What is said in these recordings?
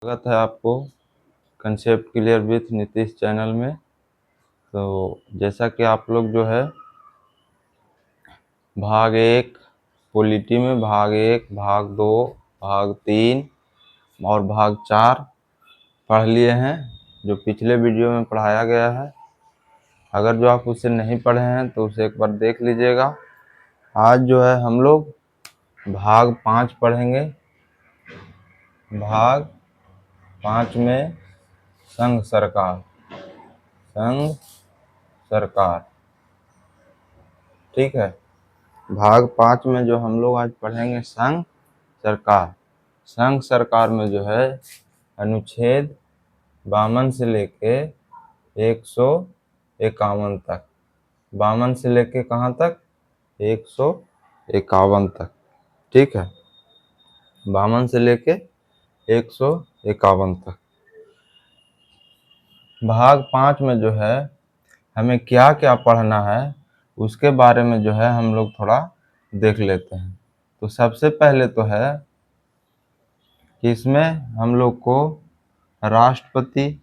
स्वागत है आपको concept clear with Nitish channel में। तो जैसा कि आप लोग जो है भाग 1 पॉलिटी में भाग 1, भाग 2, भाग 3 और भाग 4 पढ़ लिए हैं, जो पिछले वीडियो में पढ़ाया गया है। अगर जो आप उसे नहीं पढ़े हैं तो उसे एक बार देख लीजिएगा। आज जो है हम लोग भाग 5 पढ़ेंगे। भाग 5 में संघ सरकार, ठीक है। भाग 5 में जो हम लोग आज पढ़ेंगे संघ सरकार। संघ सरकार में जो है अनुच्छेद 52 से लेके 151 तक, 52 से लेके कहाँ तक? 151 तक, ठीक है। 52 से लेके 151 तक। भाग 5 में जो है हमें क्या क्या पढ़ना है उसके बारे में जो है हम लोग थोड़ा देख लेते हैं। तो सबसे पहले तो है कि इसमें हम लोग को राष्ट्रपति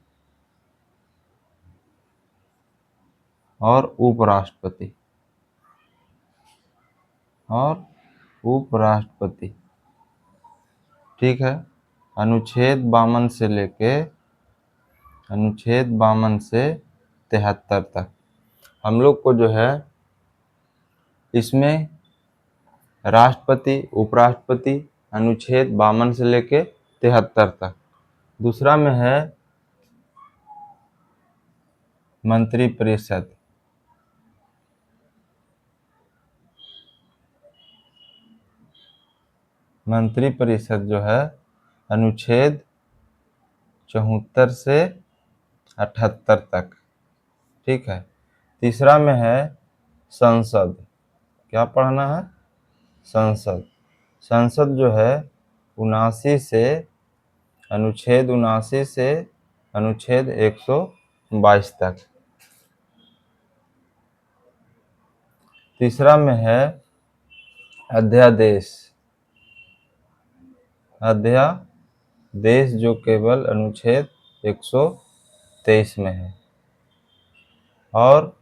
और उपराष्ट्रपति, ठीक है। अनुच्छेद 52 से 73 तक हम लोग को जो है इसमें राष्ट्रपति, उपराष्ट्रपति, अनुच्छेद 52 से लेके 73 तक। दूसरा में है मंत्रिपरिषद, मंत्रिपरिषद जो है अनुच्छेद 74 से 78 तक, ठीक है। तीसरा में है संसद। क्या पढ़ना है? संसद। संसद जो है 79 से अनुच्छेद 79 से अनुच्छेद 122 तक। तीसरा में है अध्यादेश, अध्यादेश जो केवल अनुच्छेद 123 में है। और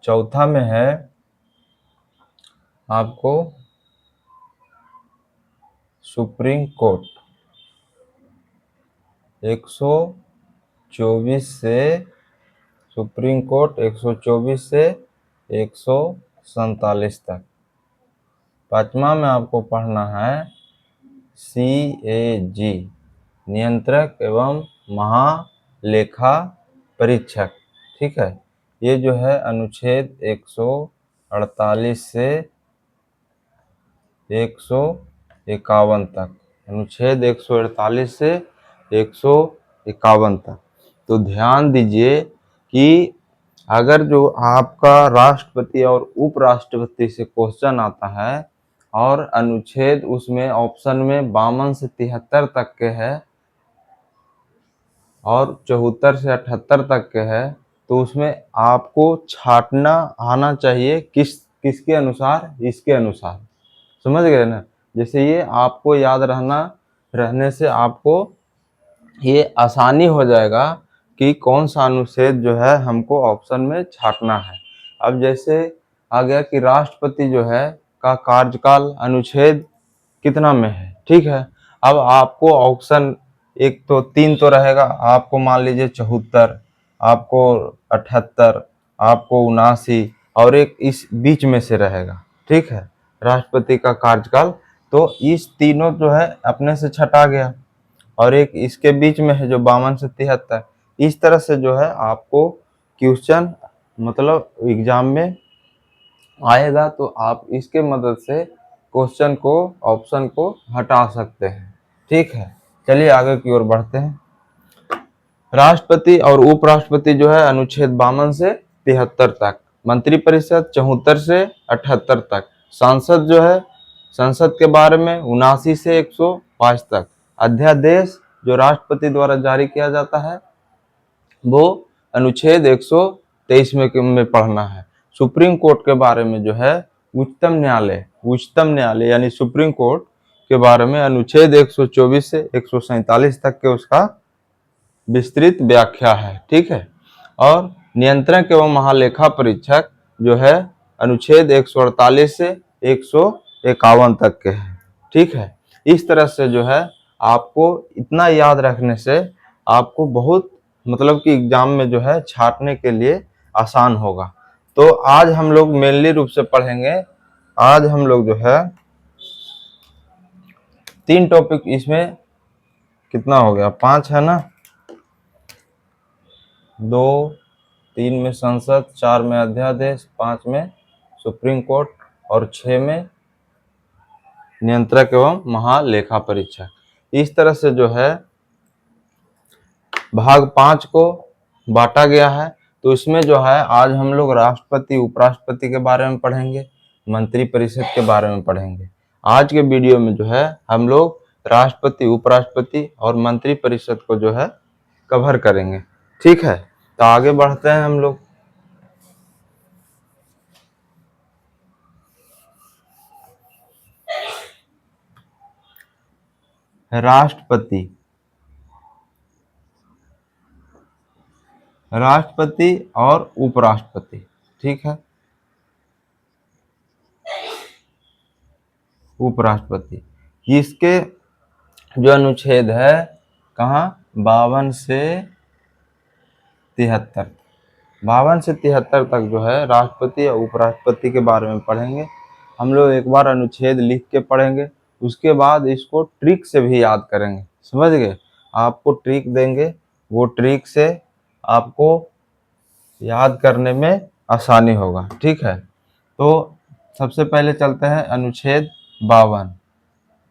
चौथा में है आपको सुप्रीम कोर्ट, 124 से सुप्रीम कोर्ट 124 से 147 तक। पांचवा में आपको पढ़ना है CAG, नियंत्रक एवं महालेखा परीक्षक, ठीक है। ये जो है अनुच्छेद 148 से 151 तक, अनुच्छेद 148 से 151 तक। तो ध्यान दीजिए कि अगर जो आपका राष्ट्रपति और उपराष्ट्रपति से क्वेश्चन आता है और अनुच्छेद उसमें ऑप्शन में 52 से 73 तक के है और 74 से 78 तक के है, तो उसमें आपको छांटना आना चाहिए किसके अनुसार? इसके अनुसार। समझ गए ना? जैसे ये आपको याद रहने से आपको ये आसानी हो जाएगा कि कौन सा अनुच्छेद जो है हमको ऑप्शन में छांटना है। अब जैसे आ गया कि राष्ट्रपति जो है का कार्यकाल अनुच्छेद कितना में है, ठीक है। अब आपको ऑप्शन एक तो 3 तो रहेगा, आपको मान लीजिए 74, आपको 78, आपको 79 और एक इस बीच में से रहेगा, ठीक है, राष्ट्रपति का कार्यकाल। तो इस तीनों जो है अपने से छटा गया और एक इसके बीच में है जो 52 से 73। इस तरह से जो है आपको क्वेश्चन मतलब एग्जाम में आएगा, तो आप इसके मदद से क्वेश्चन को, ऑप्शन को हटा सकते हैं, ठीक है। चलिए आगे की ओर बढ़ते हैं। राष्ट्रपति और उपराष्ट्रपति जो है अनुच्छेद 52 से 73 तक, मंत्रिपरिषद 74 से 78 तक, सांसद जो है संसद के बारे में 79 से 105 तक, अध्यादेश जो राष्ट्रपति द्वारा जारी किया जाता है वो अनुच्छेद 123 में पढ़ना है। सुप्रीम कोर्ट के बारे में जो है उच्चतम न्यायालय यानी सुप्रीम कोर्ट के बारे में अनुच्छेद 124 से 147 तक के उसका विस्तृत व्याख्या है। ठीक है। और नियंत्रक एवं महालेखा परीक्षक जो है अनुच्छेद 148 से 151 तक के हैं। ठीक है। इस तरह से जो है आपको इतना याद रखने से आपको बहुत मतलब कि एग्जाम में जो है छांटने के लिए आसान होगा। तो आज हम लोग मेनली रूप से पढ़ेंगे। आज हम लोग जो है 3 टॉपिक, इसमें कितना हो गया, 5 है ना, 2, 3 में संसद, 4 में अध्यादेश, 5 में सुप्रीम कोर्ट और 6 में नियंत्रक एवं महालेखा परीक्षक। इस तरह से जो है भाग 5 को बांटा गया है। तो इसमें जो है आज हम लोग राष्ट्रपति उपराष्ट्रपति के बारे में पढ़ेंगे, मंत्री परिषद के बारे में पढ़ेंगे। आज के वीडियो में जो है हम लोग राष्ट्रपति उपराष्ट्रपति और मंत्री परिषद को जो है कवर करेंगे। ठीक है। तो आगे बढ़ते हैं हम लोग। राष्ट्रपति, राष्ट्रपति और उपराष्ट्रपति। ठीक है। उपराष्ट्रपति, इसके जो अनुच्छेद है कहाँ, 52 से 73, 52 से 73 तक जो है राष्ट्रपति और उपराष्ट्रपति के बारे में पढ़ेंगे। हम लोग एक बार अनुच्छेद लिख के पढ़ेंगे, उसके बाद इसको ट्रिक से भी याद करेंगे। समझ गए। आपको ट्रिक देंगे, वो ट्रिक से आपको याद करने में आसानी होगा। ठीक है। तो सबसे पहले चलते हैं अनुच्छेद 52,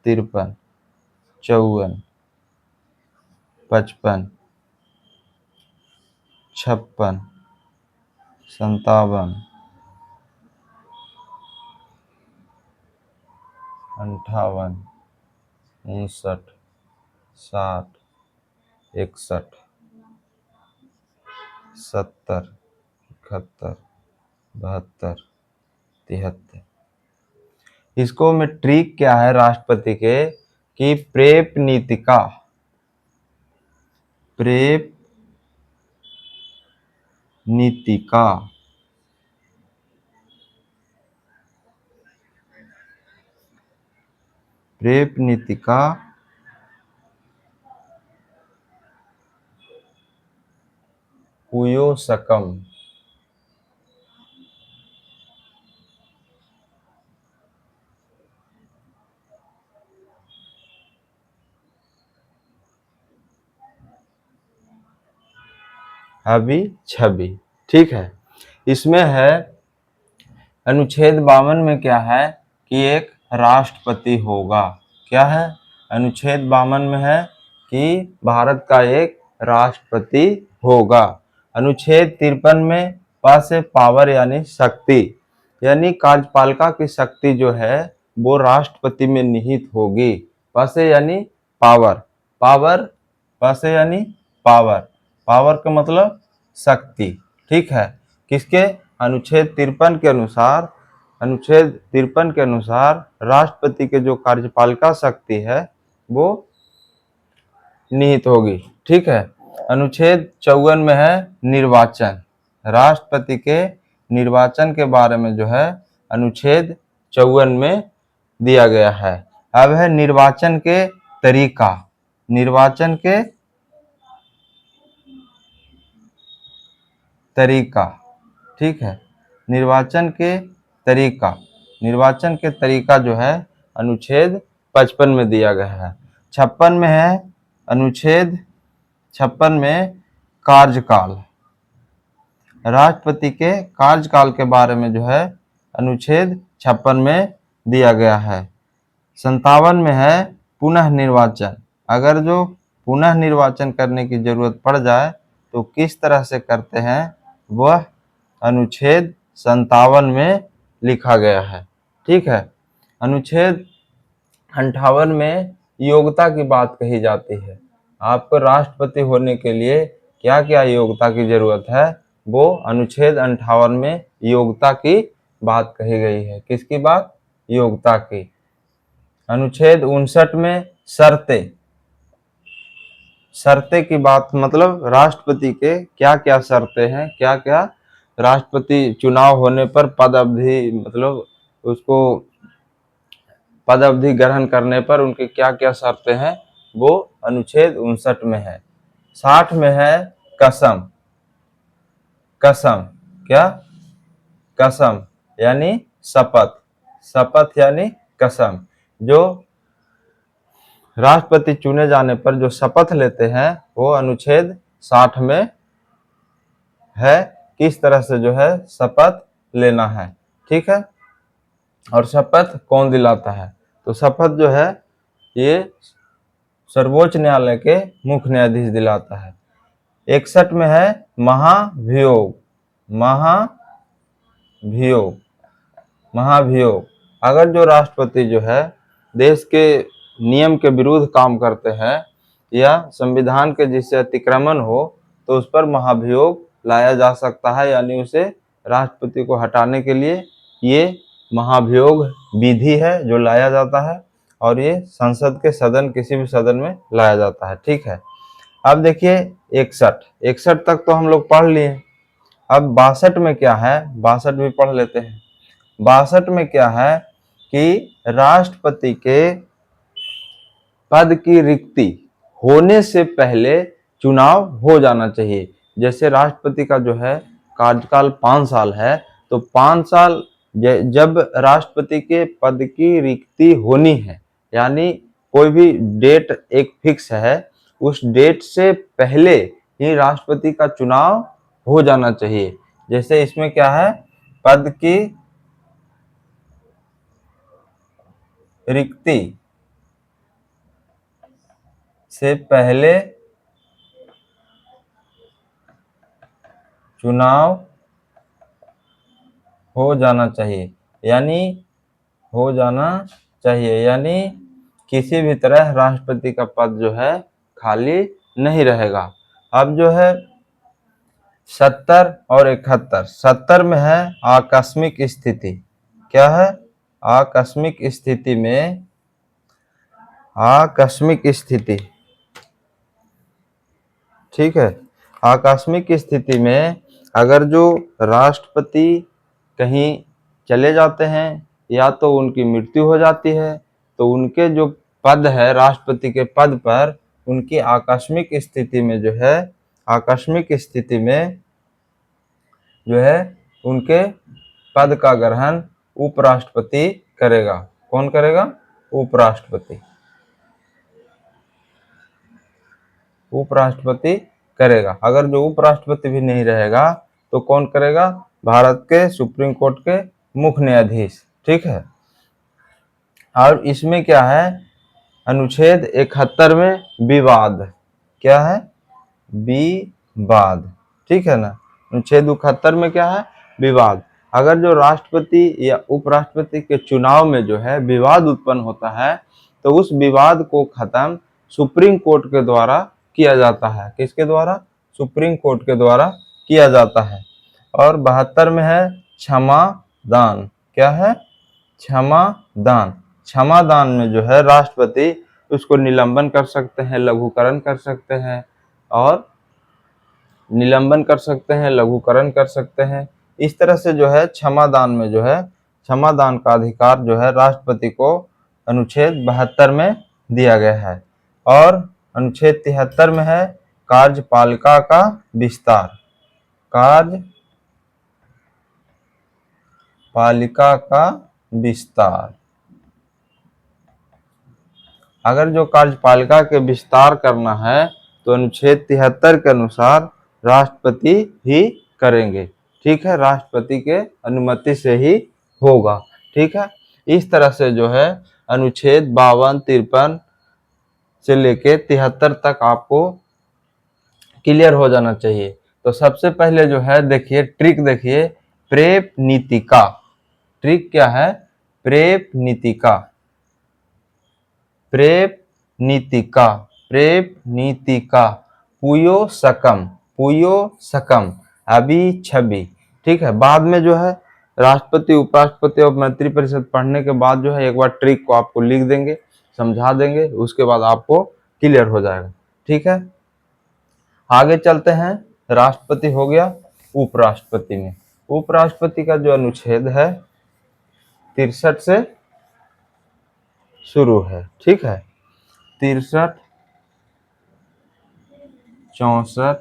53, 54, 55, 56, 57, 58, 59, 60, 61, 70, 71, 72, 73। इसको में ट्रिक क्या है राष्ट्रपति के कि प्रेप नीतिका, प्रेप नीतिका प्रेप नीतिका कुयोसकम, हबी छवि। ठीक है। इसमें है अनुच्छेद 52 में क्या है कि एक राष्ट्रपति होगा। क्या है, अनुच्छेद 52 में है कि भारत का एक राष्ट्रपति होगा। अनुच्छेद 53 में पास से पावर यानी शक्ति, यानी कार्यपालिका की शक्ति जो है वो राष्ट्रपति में निहित होगी। पासे यानी पावर, पावर पासे यानी पावर, पावर का मतलब शक्ति। ठीक है। किसके, अनुच्छेद 53 के अनुसार, अनुच्छेद 53 के अनुसार राष्ट्रपति के जो कार्यपालिका शक्ति है वो निहित होगी। ठीक है। अनुच्छेद 54 में है निर्वाचन, राष्ट्रपति के निर्वाचन के बारे में जो है अनुच्छेद 54 में दिया गया है। अब है निर्वाचन के तरीका, निर्वाचन के तरीका। ठीक है। निर्वाचन के तरीका, निर्वाचन के तरीका जो है अनुच्छेद 55 में दिया गया है। 56 में है, अनुच्छेद 56 में कार्यकाल, राष्ट्रपति के कार्यकाल के बारे में जो है अनुच्छेद 56 में दिया गया है। 57 में है पुनः निर्वाचन, अगर जो पुनः निर्वाचन करने की जरूरत पड़ जाए तो किस तरह से करते हैं वह अनुच्छेद 57 में लिखा गया है। ठीक है। अनुच्छेद 58 में योग्यता की बात कही जाती है। आपको राष्ट्रपति होने के लिए क्या क्या योग्यता की जरूरत है, वो अनुच्छेद 58 में योग्यता की बात कही गई है। किसकी बात, योग्यता की। अनुच्छेद 59 में शर्तें, शर्तें की बात मतलब राष्ट्रपति के क्या क्या शर्तें हैं, क्या क्या राष्ट्रपति चुनाव होने पर पद अवधि मतलब उसको पद अवधि ग्रहण करने पर उनके क्या क्या शर्तें हैं, वो अनुच्छेद 59 में है। 60 में है कसम, कसम क्या, कसम यानी शपथ, शपथ यानी कसम। जो राष्ट्रपति चुने जाने पर जो शपथ लेते हैं वो अनुच्छेद 60 में है, किस तरह से जो है शपथ लेना है, ठीक है। और शपथ कौन दिलाता है, तो शपथ जो है ये सर्वोच्च न्यायालय के मुख्य न्यायाधीश दिलाता है। 61 में है महाभियोग, महाभियोग, महाभियोग। अगर जो राष्ट्रपति जो है देश के नियम के विरुद्ध काम करते हैं या संविधान के जिससे अतिक्रमण हो तो उस पर महाभियोग लाया जा सकता है, यानी उसे राष्ट्रपति को हटाने के लिए ये महाभियोग विधि है जो लाया जाता है, और ये संसद के सदन किसी भी सदन में लाया जाता है, ठीक है। अब देखिए 61 तक तो हम लोग पढ़ लिए। अब 62 में क्या है, 62 भी पढ़ लेते हैं। 62 में क्या है कि राष्ट्रपति के पद की रिक्ति होने से पहले चुनाव हो जाना चाहिए। जैसे राष्ट्रपति का जो है कार्यकाल 5 साल है, तो 5 साल जब राष्ट्रपति के पद की रिक्ति होनी है, यानी कोई भी डेट एक फिक्स है, उस डेट से पहले ही राष्ट्रपति का चुनाव हो जाना चाहिए। जैसे इसमें क्या है, पद की रिक्ति से पहले चुनाव हो जाना चाहिए, यानी हो जाना चाहिए, यानी किसी भी तरह राष्ट्रपति का पद जो है खाली नहीं रहेगा। अब जो है 70 और 71, 70 में है आकस्मिक स्थिति। क्या है, आकस्मिक स्थिति में, आकस्मिक स्थिति, ठीक है। आकस्मिक स्थिति में अगर जो राष्ट्रपति कहीं चले जाते हैं या तो उनकी मृत्यु हो जाती है, तो उनके जो पद है राष्ट्रपति के पद पर, उनकी आकस्मिक स्थिति में जो है, आकस्मिक स्थिति में जो है उनके पद का ग्रहण उपराष्ट्रपति करेगा। कौन करेगा, उपराष्ट्रपति, उपराष्ट्रपति करेगा। अगर जो उपराष्ट्रपति भी नहीं रहेगा तो कौन करेगा, भारत के सुप्रीम कोर्ट के मुख्य न्यायाधीश, ठीक है। और इसमें क्या है, अनुच्छेद 71 में विवाद, क्या है, विवाद, ठीक है ना। अनुच्छेद 71 में क्या है, विवाद। अगर जो राष्ट्रपति या उपराष्ट्रपति के चुनाव में जो है विवाद उत्पन्न होता है, तो उस विवाद को खत्म सुप्रीम कोर्ट के द्वारा किया जाता है। किसके द्वारा, सुप्रीम कोर्ट के द्वारा किया जाता है। और 72 में है क्षमा दान। क्या है, क्षमा दान। क्षमा दान में जो है राष्ट्रपति उसको निलंबन कर सकते हैं, लघुकरण कर सकते हैं, और निलंबन कर सकते हैं, लघुकरण कर सकते हैं। इस तरह से जो है क्षमा दान में जो है, क्षमा दान का अधिकार जो है राष्ट्रपति को अनुच्छेद 72 में दिया गया है। और अनुच्छेद 73 में है कार्यपालिका का विस्तार, कार्यपालिका का विस्तार। अगर जो कार्यपालिका के विस्तार करना है तो अनुच्छेद 73 के अनुसार राष्ट्रपति ही करेंगे, ठीक है, राष्ट्रपति के अनुमति से ही होगा, ठीक है। इस तरह से जो है अनुच्छेद 52, 53 से लेके 73 तक आपको क्लियर हो जाना चाहिए। तो सबसे पहले जो है देखिए ट्रिक, देखिए प्रेप नीतिका। ट्रिक क्या है, प्रेप नीतिका, प्रेप नीतिका, प्रेप नीतिका, पुयो सकम, पुयो सकम, अभी छवि, ठीक है। बाद में जो है राष्ट्रपति, उपराष्ट्रपति और मंत्रिपरिषद पढ़ने के बाद जो है एक बार ट्रिक को आपको लिख देंगे, समझा देंगे, उसके बाद आपको क्लियर हो जाएगा। ठीक है, आगे चलते हैं। राष्ट्रपति हो गया, उपराष्ट्रपति में उपराष्ट्रपति का जो अनुच्छेद है 63 से शुरू है। ठीक है, 63, 64,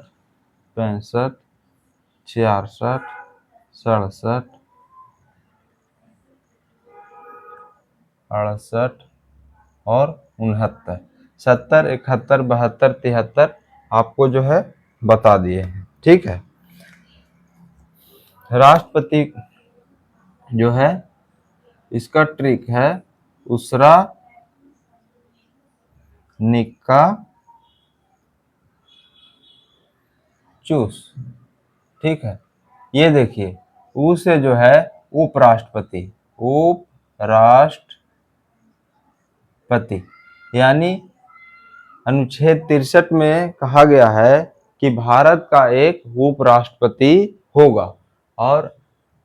65, 66, 67, 68 और 69, 70, 71, 72, 73 आपको जो है बता दिए हैं। ठीक है, राष्ट्रपति जो है इसका ट्रिक है उसरा निक्का चूस। ठीक है, ये देखिए ऊ से जो है उपराष्ट्रपति, उपराष्ट्रपति, यानी अनुच्छेद 63 में कहा गया है कि भारत का एक उपराष्ट्रपति होगा, और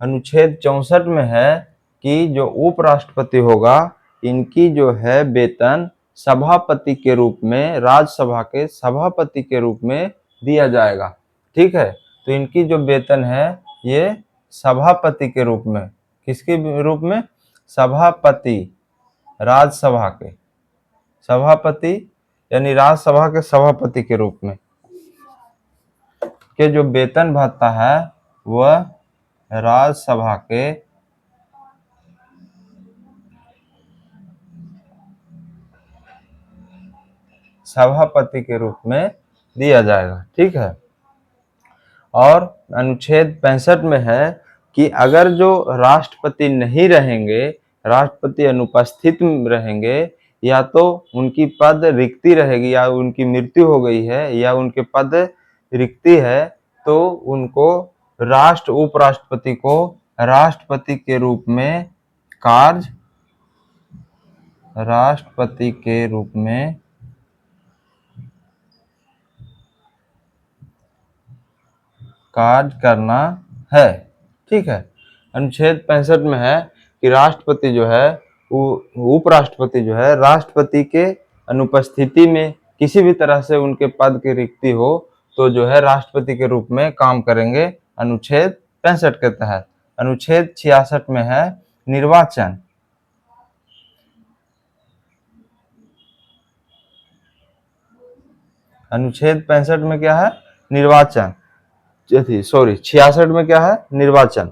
अनुच्छेद 64 में है कि जो उपराष्ट्रपति होगा इनकी जो है वेतन सभापति के रूप में, राज्यसभा के सभापति के रूप में दिया जाएगा। ठीक है, तो इनकी जो वेतन है ये सभापति के रूप में, किसके रूप में? सभापति, राज्यसभा के सभापति, यानी राज्यसभा के सभापति के रूप में के जो वेतन भत्ता है वह राज्यसभा के सभापति के रूप में दिया जाएगा। ठीक है, और अनुच्छेद 65 में है कि अगर जो राष्ट्रपति नहीं रहेंगे, राष्ट्रपति अनुपस्थित रहेंगे, या तो उनकी पद रिक्ति रहेगी, या उनकी मृत्यु हो गई है, या उनके पद रिक्ति है, तो उनको उपराष्ट्रपति को राष्ट्रपति के रूप में राष्ट्रपति के रूप में कार्य करना है। ठीक है, अनुच्छेद 65 में है कि राष्ट्रपति जो है, उपराष्ट्रपति जो है, राष्ट्रपति के अनुपस्थिति में किसी भी तरह से उनके पद की रिक्ति हो तो जो है राष्ट्रपति के रूप में काम करेंगे, अनुच्छेद 65 के तहत। अनुच्छेद 66 में है निर्वाचन। अनुच्छेद 65 में क्या है? निर्वाचन। 66 में क्या है? निर्वाचन।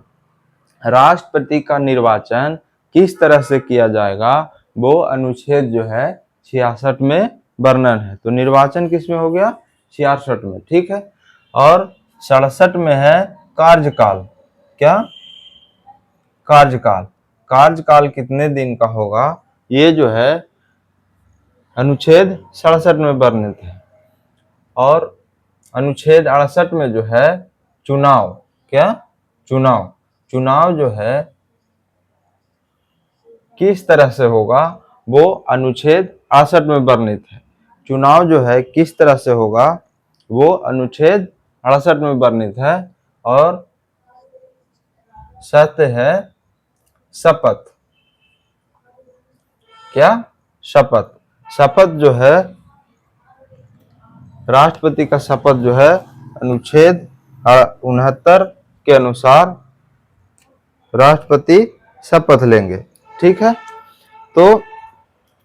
राष्ट्रपति का निर्वाचन किस तरह से किया जाएगा वो अनुच्छेद जो है 66 में वर्णन है। तो निर्वाचन किस में हो गया? 66 में। ठीक है, और 67 में है कार्यकाल। क्या? कार्यकाल। कार्यकाल कितने दिन का होगा ये जो है अनुच्छेद 67 में वर्णित है। और अनुच्छेद 68 में जो है चुनाव। क्या? चुनाव। चुनाव जो है किस तरह से होगा वो अनुच्छेद 68 में वर्णित है। चुनाव जो है किस तरह से होगा वो अनुच्छेद 68 में वर्णित है। और सत्य है शपथ। क्या? शपथ। शपथ जो है राष्ट्रपति का शपथ जो है अनुच्छेद 69 के अनुसार राष्ट्रपति शपथ लेंगे। ठीक है, तो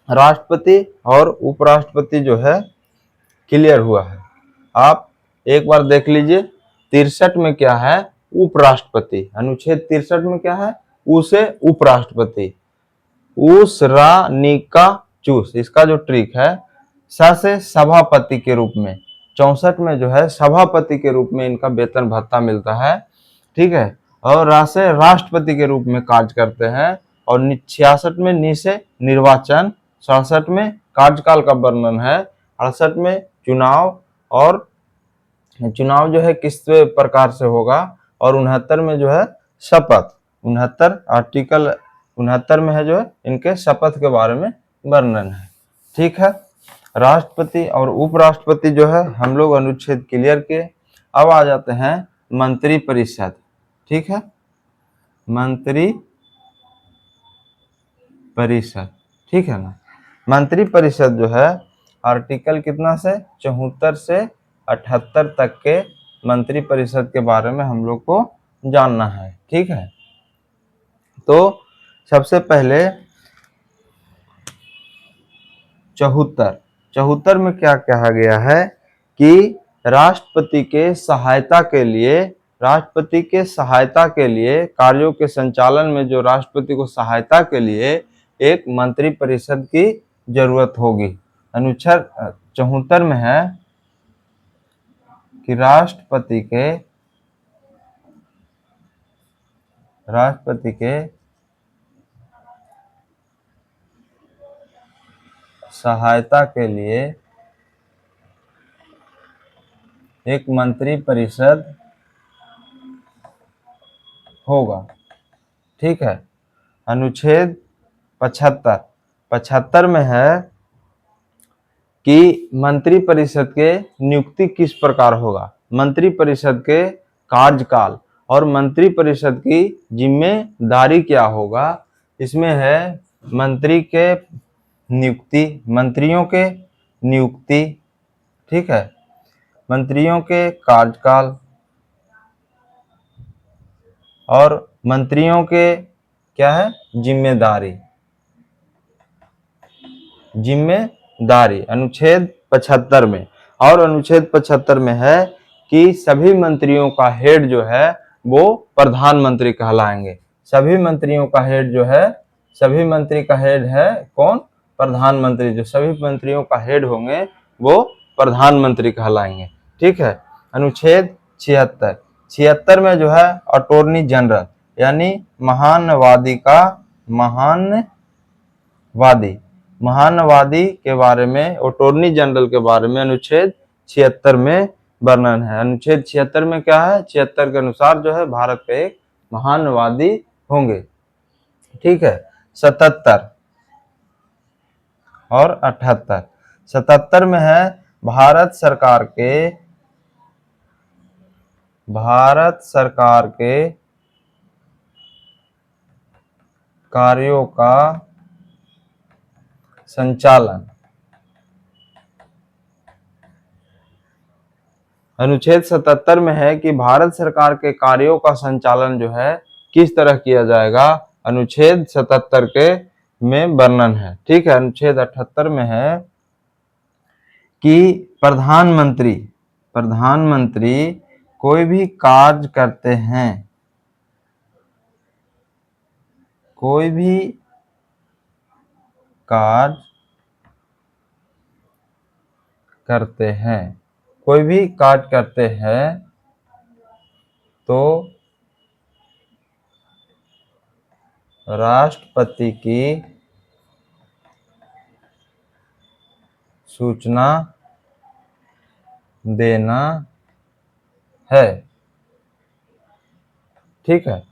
राष्ट्रपति और उपराष्ट्रपति जो है क्लियर हुआ है। आप एक बार देख लीजिए 63 में क्या है? उपराष्ट्रपति। अनुच्छेद 63 में क्या है? उसे उपराष्ट्रपति। उसरा निका चूस, इसका जो ट्रिक है स से सभापति के रूप में। 64 में जो है सभापति के रूप में इनका वेतन भत्ता मिलता है। ठीक है, और रा से राष्ट्रपति के रूप में कार्य करते हैं। और 66 में नि से निर्वाचन, 67 में कार्यकाल का वर्णन है, 68 में चुनाव, और चुनाव जो है किस प्रकार से होगा, और 69 में जो है शपथ। 69 आर्टिकल 69 में है जो है इनके शपथ के बारे में वर्णन है। ठीक है, राष्ट्रपति और उपराष्ट्रपति जो है हम लोग अनुच्छेद क्लियर किए। अब आ जाते हैं मंत्रिपरिषद। ठीक है, मंत्री परिषद, ठीक है ना। मंत्री परिषद जो है आर्टिकल कितना से 74 से 78 तक के मंत्री परिषद के बारे में हम लोग को जानना है, ठीक है। तो सबसे पहले 74 में क्या कहा गया है कि राष्ट्रपति के सहायता के लिए कार्यों के संचालन में जो राष्ट्रपति को सहायता के लिए एक मंत्री परिषद की जरूरत होगी। अनुच्छेद 74 में है कि राष्ट्रपति के सहायता के लिए एक मंत्री परिषद होगा, ठीक है। अनुच्छेद 75 में है कि मंत्री परिषद के नियुक्ति किस प्रकार होगा, मंत्री परिषद के कार्यकाल और मंत्री परिषद की जिम्मेदारी क्या होगा। इसमें है मंत्रियों के नियुक्ति, ठीक है, मंत्रियों के कार्यकाल और मंत्रियों के क्या है जिम्मेदारी अनुच्छेद 75 में। और अनुच्छेद 75 में है कि सभी मंत्रियों का हेड जो है वो प्रधानमंत्री कहलाएंगे। सभी मंत्री का हेड है कौन, प्रधानमंत्री। जो सभी मंत्रियों का हेड होंगे वो प्रधानमंत्री कहलाएंगे, ठीक है। अनुच्छेद 76 में जो है अटॉर्नी जनरल यानी महानवादी के बारे में, अटॉर्नी जनरल के बारे में अनुच्छेद 76 में वर्णन है। अनुच्छेद 76 में क्या है, 76 के अनुसार जो है भारत के एक महानवादी होंगे, ठीक है। 77 और 78। 77 में है भारत सरकार के कार्यों का संचालन। अनुच्छेद 77 में है कि भारत सरकार के कार्यों का संचालन जो है किस तरह किया जाएगा, अनुच्छेद 77 के में वर्णन है, ठीक है। अनुच्छेद 78 में है कि प्रधानमंत्री कोई भी कार्य करते हैं तो राष्ट्रपति की सूचना देना है, ठीक है।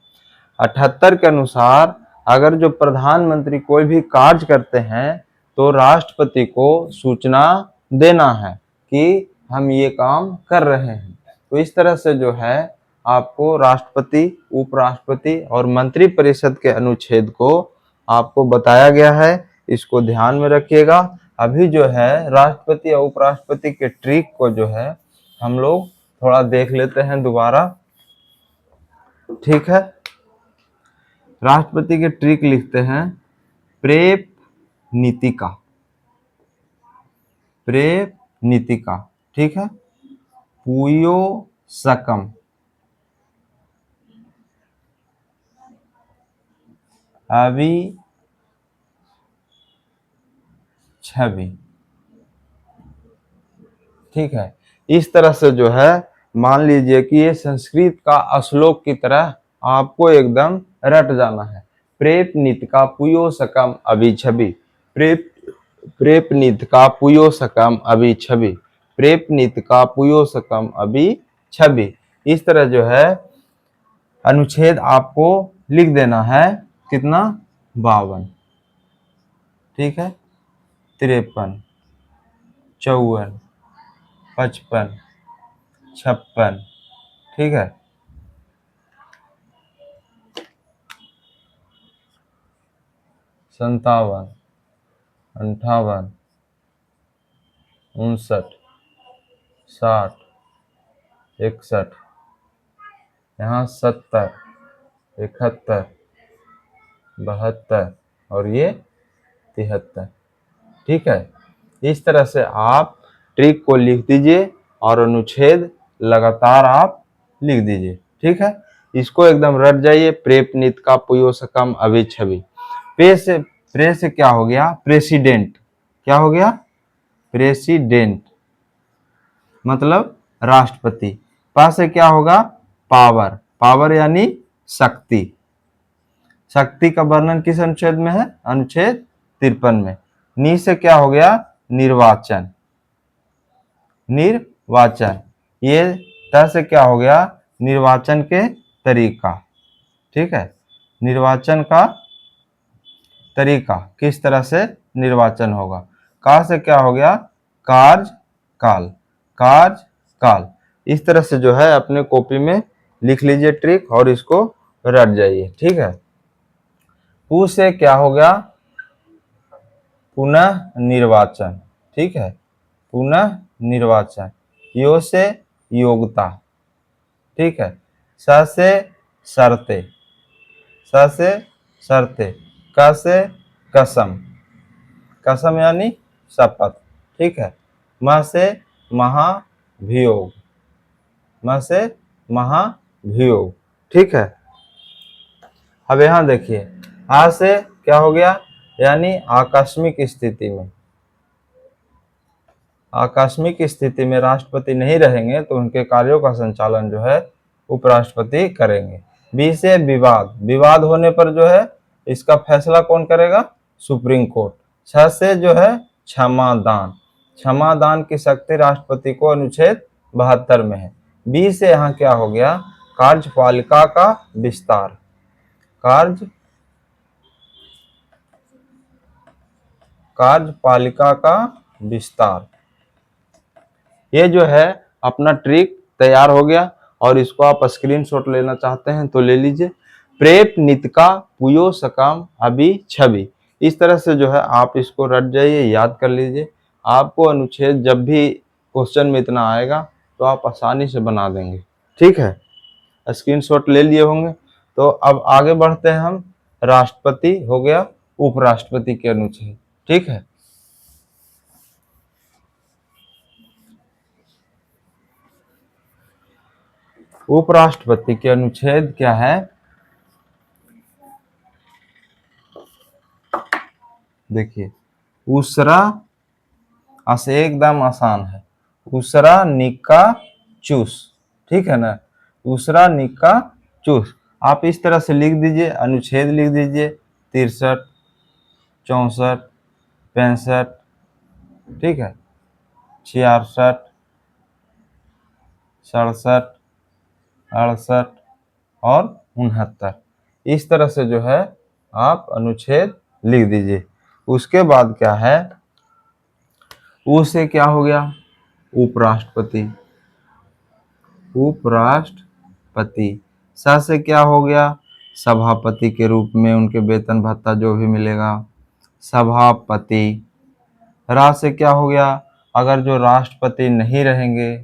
78 के अनुसार अगर जो प्रधानमंत्री कोई भी कार्य करते हैं तो राष्ट्रपति को सूचना देना है कि हम ये काम कर रहे हैं। तो इस तरह से जो है आपको राष्ट्रपति, उपराष्ट्रपति और मंत्री परिषद के अनुच्छेद को आपको बताया गया है, इसको ध्यान में रखिएगा। अभी जो है राष्ट्रपति और उपराष्ट्रपति के ट्रिक को जो है हम लोग थोड़ा देख लेते हैं दोबारा, ठीक है। राष्ट्रपति के ट्रिक लिखते हैं प्रेप नीतिका, ठीक है। पुयो सकम, अभी छवि, ठीक है। इस तरह से जो है मान लीजिए कि ये संस्कृत का श्लोक की तरह आपको एकदम रट जाना है। प्रेप नीतिका पुयो सकम अभी छवि, प्रेप नीतिका पुयो सकम अभी छवि, प्रेप नीतिका पुयो सकम अभी छवि। इस तरह जो है अनुच्छेद आपको लिख देना है, कितना 52, ठीक है, 53, 54, 55, 56, ठीक है। 57, 58, 59, 60, 61, यहाँ 70, 71, 72 और ये 73। ठीक है, इस तरह से आप ट्रिक को लिख दीजिए और अनुच्छेद लगातार आप लिख दीजिए। ठीक है, इसको एकदम रट जाइए। प्रेप नित का पुयो सकम अभी छवि। प्रे से क्या हो गया? प्रेसिडेंट। क्या हो गया? प्रेसिडेंट मतलब राष्ट्रपति। पा से क्या होगा? पावर। पावर यानी शक्ति। शक्ति का वर्णन किस अनुच्छेद में है? अनुच्छेद 53 में। नी से क्या हो गया? निर्वाचन। निर्वाचन। ये त से क्या हो गया? निर्वाचन के तरीका। ठीक है, निर्वाचन का तरीका, किस तरह से निर्वाचन होगा। का से क्या हो गया? कार्यकाल। कार्यकाल। इस तरह से जो है अपने कॉपी में लिख लीजिए ट्रिक और इसको रट जाइए। ठीक है, पू से क्या हो गया? पुनः निर्वाचन। ठीक है, पुनः निर्वाचन। यो से योग्यता। ठीक है, स से शर्ते। स से शर्ते। क से कसम। कसम यानी शपथ। ठीक है, म से महाभियोग। म से महाभियोग। ठीक है, अब यहां देखिए, आ से क्या हो गया? यानी आकस्मिक स्थिति में। आकस्मिक स्थिति में राष्ट्रपति नहीं रहेंगे तो उनके कार्यों का संचालन जो है उपराष्ट्रपति करेंगे। बी से विवाद। विवाद होने पर जो है इसका फैसला कौन करेगा? Supreme court. छ से जो है क्षमादान। क्षमादान की शक्ति राष्ट्रपति को अनुच्छेद 72 में है। बी से यहाँ क्या हो गया? कार्यपालिका का विस्तार। कार्यपालिका का विस्तार। ये जो है अपना ट्रिक तैयार हो गया और इसको आप स्क्रीनशॉट लेना चाहते हैं तो ले लीजिए। प्रेप नितका पुयो सकाम अभी छवि। इस तरह से जो है आप इसको रट जाइए, याद कर लीजिए। आपको अनुच्छेद जब भी क्वेश्चन में इतना आएगा तो आप आसानी से बना देंगे। ठीक है, स्क्रीनशॉट ले लिए होंगे। तो अब आगे बढ़ते हैं हम। राष्ट्रपति हो गया, उपराष्ट्रपति के अनुच्छेद। ठीक है, उपराष्ट्रपति के अनुच्छेद क्या है? देखिए, उसरा से एकदम आसान है। उसरा निक्का चूस। ठीक है ना, उसरा निक्का चूस। आप इस तरह से लिख दीजिए, अनुच्छेद लिख दीजिए। 63, 64, 65, ठीक है, 66, 67, 68 और 69। इस तरह से जो है आप अनुच्छेद लिख दीजिए। उसके बाद क्या है? उ से क्या हो गया? उपराष्ट्रपति। उपराष्ट्रपति। स से क्या हो गया? सभापति के रूप में उनके वेतन भत्ता जो भी मिलेगा, सभापति। रा से क्या हो गया? अगर जो राष्ट्रपति नहीं रहेंगे,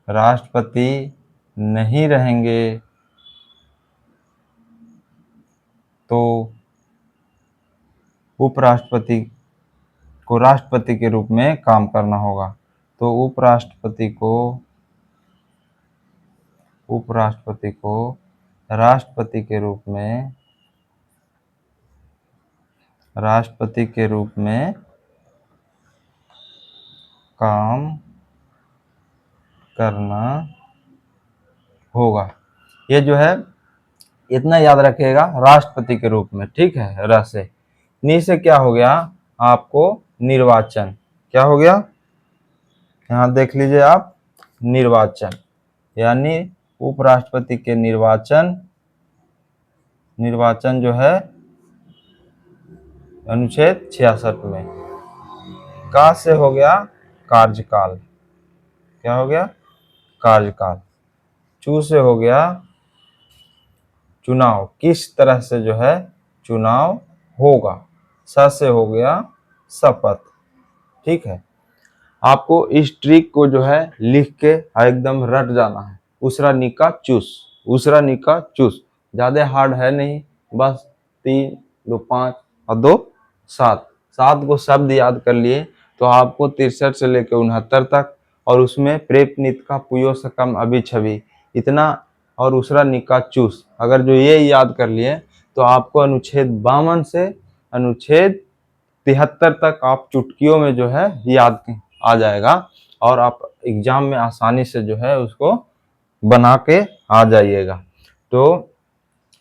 राष्ट्रपति नहीं रहेंगे तो उपराष्ट्रपति को राष्ट्रपति के रूप में काम करना होगा। तो उपराष्ट्रपति को राष्ट्रपति के रूप में काम करना होगा। ये जो है इतना याद रखिएगा, राष्ट्रपति के रूप में। ठीक है, र से। नी से क्या हो गया? आपको निर्वाचन। क्या हो गया? यहाँ देख लीजिए आप, निर्वाचन यानी उपराष्ट्रपति के निर्वाचन जो है अनुच्छेद 66 में। का से हो गया कार्यकाल। क्या हो गया? कार्यकाल। चू से हो गया चुनाव। किस तरह से जो है चुनाव होगा। स से हो गया शपथ। ठीक है, आपको इस ट्रिक को जो है लिख के एकदम रट जाना है। उसरा निका चूस, उसरा निका चूस, ज्यादा हार्ड है नहीं, बस 3 2 5 और 2 7, 7 को शब्द याद कर लिए तो आपको 63 से लेकर 69 तक, और उसमें प्रेप नित का पुयो सकम अभी छवि इतना, और उसरा निका चूस, अगर जो ये याद कर लिए तो आपको अनुच्छेद 52 से अनुच्छेद 73 तक आप चुटकियों में जो है याद आ जाएगा, और आप एग्जाम में आसानी से जो है उसको बना के आ जाइएगा। तो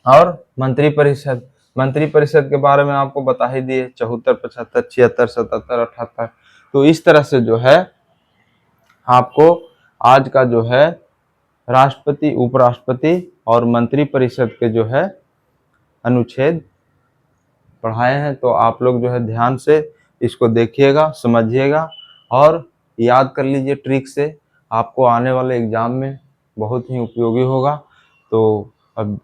और मंत्री परिषद के बारे में आपको बता ही दिए, 74 75 76 77 78। तो इस तरह से जो है आपको आज का जो है राष्ट्रपति, उपराष्ट्रपति और मंत्री परिषद के जो है अनुच्छेद पढ़ाए हैं। तो आप लोग जो है ध्यान से इसको देखिएगा, समझिएगा और याद कर लीजिए ट्रिक से, आपको आने वाले एग्जाम में बहुत ही उपयोगी होगा। तो अब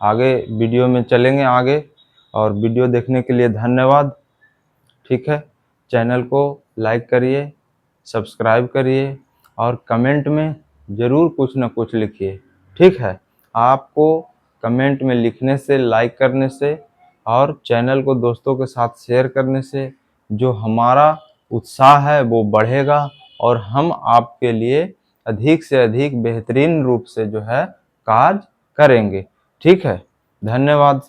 आगे वीडियो में चलेंगे आगे, और वीडियो देखने के लिए धन्यवाद। ठीक है, चैनल को लाइक करिए, सब्सक्राइब करिए और कमेंट में ज़रूर कुछ ना कुछ लिखिए। ठीक है, आपको कमेंट में लिखने से, लाइक करने से और चैनल को दोस्तों के साथ शेयर करने से जो हमारा उत्साह है वो बढ़ेगा, और हम आपके लिए अधिक से अधिक बेहतरीन रूप से जो है कार्य करेंगे। ठीक है, धन्यवाद।